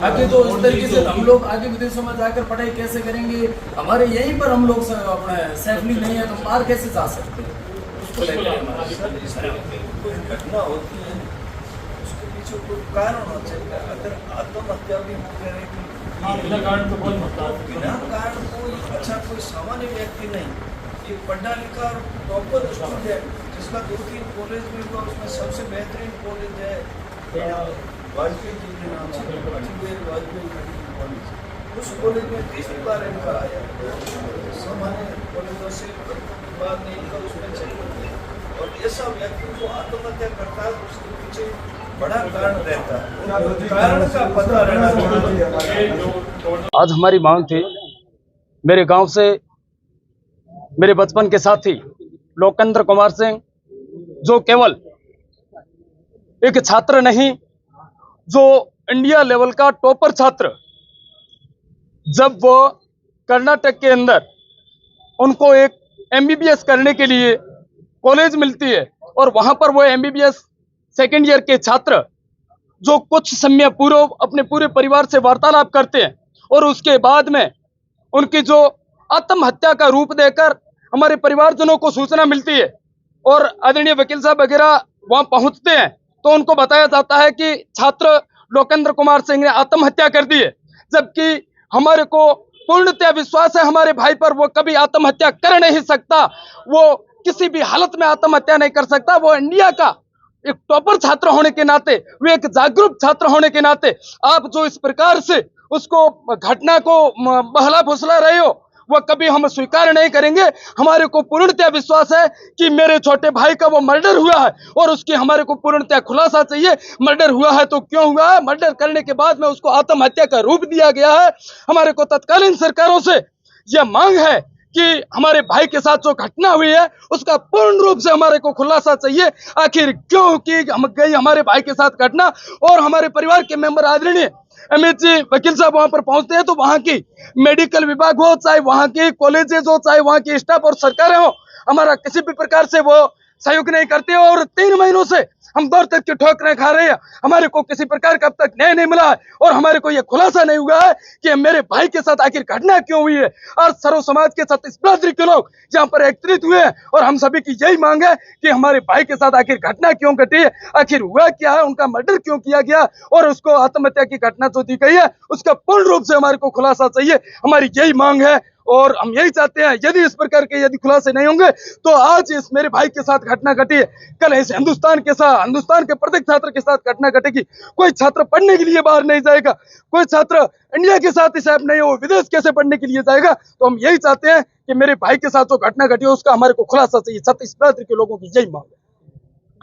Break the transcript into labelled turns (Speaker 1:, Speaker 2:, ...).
Speaker 1: आगे तो इस तरीके से हम लोग आगे विदेशों में जाकर पढ़ाई कैसे करेंगे? हमारे यहीं पर हम लोग अपने सेफली नहीं है तो बाहर कैसे जा सकते हैं? उसको लेकर
Speaker 2: कोई घटना होती है उसके पीछे कोई कारण होना चाहिए। अगर आत्महत्या भी हो रही
Speaker 3: बिना कारण तो कोई
Speaker 2: बिना कारण कोई अच्छा कोई सामान्य व्यक्ति नहीं, ये पढ़ा लिखा और टॉपर स्टूडेंट जिसका 2-3 कॉलेज में हुआ उसमें सबसे बेहतरीन कॉलेज है वाजपेयी जी के नाम से वाजपेयी मेडिकल कॉलेज। उस कॉलेज में तीसरी बार इनका आया, सामान्य कॉलेजों से बाद में इनका उसमें चल गया। और ऐसा व्यक्ति को आत्महत्या करता है उसके पीछे बड़ा कारण रहता है, कारण का पता रहना चाहिए।
Speaker 4: आज हमारी मांग थी, मेरे गांव से मेरे बचपन के साथी लोकेंद्र कुमार सिंह, जो केवल एक छात्र नहीं, जो इंडिया लेवल का टॉपर छात्र, जब वो कर्नाटक के अंदर उनको एक एमबीबीएस करने के लिए कॉलेज मिलती है और वहां पर वो एमबीबीएस सेकेंड ईयर के छात्र जो कुछ समय पूर्व अपने पूरे परिवार से वार्तालाप करते हैं और उसके बाद में उनकी जो आत्महत्या का रूप देकर हमारे परिवारजनों को सूचना मिलती है और आदरणीय वकील साहब वगैरह वहां पहुंचते हैं तो उनको बताया जाता है कि छात्र लोकेंद्र कुमार सिंह ने आत्महत्या कर दी है, जबकि हमारे को पूर्णतः विश्वास है हमारे भाई पर, वो कभी आत्महत्या कर नहीं सकता, वो किसी भी हालत में आत्महत्या नहीं कर सकता। वो इंडिया का एक टॉपर छात्र होने के नाते, वो एक जागरूक छात्र होने के नाते आप जो इस प्रकार से उसको घटना को बहला फुसला रहे हो वो कभी हम स्वीकार नहीं करेंगे। हमारे को पूर्णतः विश्वास है कि मेरे छोटे भाई का वो मर्डर हुआ है और उसकी हमारे को पूर्णतः खुलासा चाहिए। मर्डर हुआ है तो क्यों हुआ है? मर्डर करने के बाद में उसको आत्महत्या का रूप दिया गया है। हमारे को तत्कालीन सरकारों से यह मांग है कि हमारे भाई के साथ जो घटना हुई है उसका पूर्ण रूप से हमारे को खुलासा चाहिए। आखिर क्यों की हम गई हमारे भाई के साथ घटना, और हमारे परिवार के मेंबर आदरणीय अमित जी वकील साहब वहां पर पहुंचते हैं तो वहां की मेडिकल विभाग हो, चाहे वहां की कॉलेजेस हो, चाहे वहां की स्टाफ और सरकारें हो, हमारा किसी भी प्रकार से वो सहयोग नहीं करते और 3 महीनों से हम दौर तक की ठोकरें खा रहे हैं। हमारे को किसी प्रकार का अब तक न्याय नहीं मिला है और हमारे को यह खुलासा नहीं हुआ है कि मेरे भाई के साथ आखिर घटना क्यों हुई है। और सर्व समाज के साथ इस बिरादरी के लोग यहाँ पर एकत्रित हुए हैं और हम सभी की यही मांग है कि हमारे भाई के साथ आखिर घटना क्यों घटी है, आखिर हुआ क्या है, उनका मर्डर क्यों किया गया और उसको आत्महत्या की घटना जो दी गई है उसका पूर्ण रूप से हमारे को खुलासा चाहिए। हमारी यही मांग है और हम यही चाहते हैं यदि इस प्रकार के यदि खुलासे नहीं होंगे तो आज इस मेरे भाई के साथ घटना घटी है, कल इस हिंदुस्तान के प्रत्येक छात्र के साथ घटना घटेगी। कोई छात्र पढ़ने के लिए बाहर नहीं जाएगा, कोई छात्र इंडिया के साथ ही नहीं हो विदेश कैसे पढ़ने के लिए जाएगा। तो हम यही चाहते हैं कि मेरे भाई के साथ जो घटना घटी है उसका हमारे को खुलासा चाहिए। छत्तीस बिरादरी के लोगों की यही मांग है।